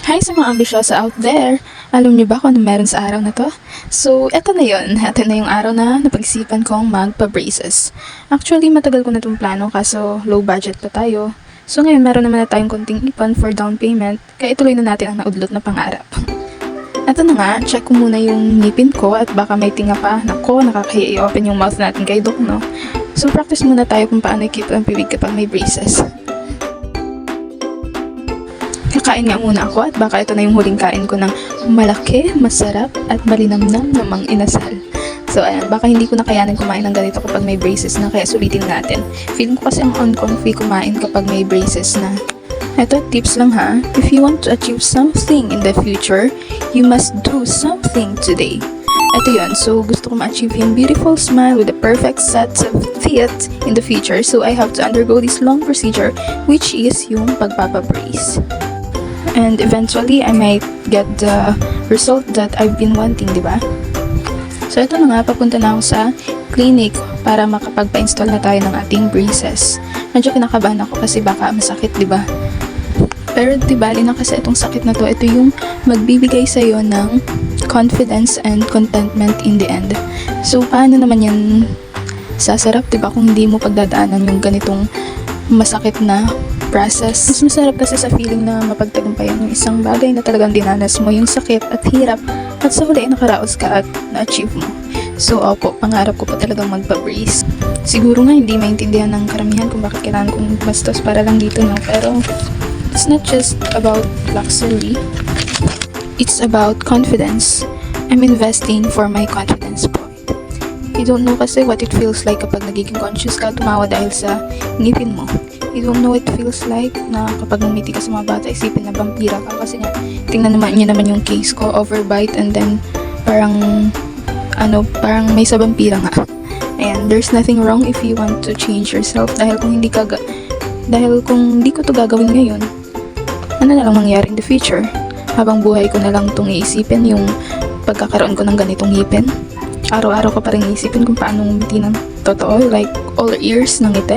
Hi sa mga ambisyosa out there! Alam niyo ba kung ano meron sa araw na to? So, eto na yun. Eto na yung araw na napag-isipan kong magpa-braces. Actually, matagal ko na itong plano kaso low budget pa tayo. So ngayon, meron naman na tayong konting ipon for down payment, kaya ituloy na natin ang naudlot na pangarap. Eto na nga, check ko muna yung ngipin ko at baka may tinga pa. Nako, nakakahiya i-open yung mouth natin kay Doc, no? So practice muna tayo kung paano i-keep ang bibig kapag may braces. Kakain nga muna ako at baka ito na yung huling kain ko ng malaki, masarap at malinamnam namang inasal. So ayan, baka hindi ko na kayanin kumain ng ganito kapag may braces na, kaya sulitin natin. Feeling ko kasi ang uncomfy kumain kapag may braces na. Ito, tips lang ha. If you want to achieve something in the future, you must do something today. Ito yun. So, gusto ko ma-achieve yung beautiful smile with the perfect sets of teeth in the future. So, I have to undergo this long procedure, which is yung pagpapabrace. And eventually, I might get the result that I've been wanting, di ba? So, ito na nga, papunta na ako sa clinic para makapagpa-install na tayo ng ating braces. Medyo kinakabahan ako kasi baka masakit, di ba? Pero di bali na kasi itong sakit na to, ito yung magbibigay sa'yo ng confidence and contentment in the end. So, paano naman yan sasarap, di ba, kung hindi mo pagdadaanan yung ganitong masakit na process. Mas masarap kasi sa feeling na mapagtagumpayan yung isang bagay na talagang dinanas mo, yung sakit at hirap, at sa huli nakaraos ka at na-achieve mo. So, opo, pangarap ko pa talagang magpa-brace. Siguro nga hindi maintindihan ng karamihan kung bakit kailangan kong bastos para lang dito, no? Pero, it's not just about luxury. It's about confidence. I'm investing for my confidence po. You don't know kasi what it feels like kapag nagiging conscious ka tumawa dahil sa ngipin mo. You don't know what it feels like na kapag ngumiti ka sa mga bata, isipin na vampira ka. Kasi nga, tingnan naman niyo naman yung case ko, overbite, and then parang may sa vampira nga. And there's nothing wrong if you want to change yourself dahil kung hindi ko to gagawin ngayon, ano na lang mangyari in the future? Habang buhay ko na lang itong iisipin yung pagkakaroon ko ng ganitong ngipin. Araw-araw ko pa rin iisipin kung paano ngumiti ng totoo, like all ears ng ngiti.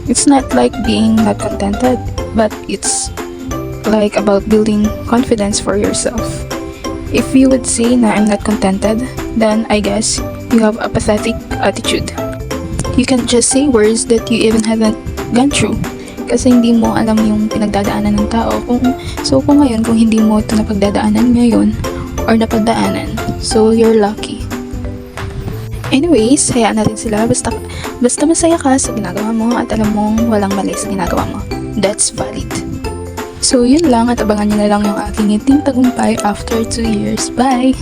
It's not like being not contented, but it's like about building confidence for yourself. If you would say na I'm not contented, then I guess you have a pathetic attitude. You can't just say words that you even haven't gone through. Kasi hindi mo alam yung pinagdadaanan ng tao. Kung ngayon, kung hindi mo ito napagdadaanan ngayon, or napagdaanan, so you're lucky. Anyways, hayaan natin sila. Basta masaya ka sa ginagawa mo at alam mong walang mali sa ginagawa mo. That's valid. So, yun lang at abangan nyo na lang yung aking iting tagumpay after 2 years. Bye!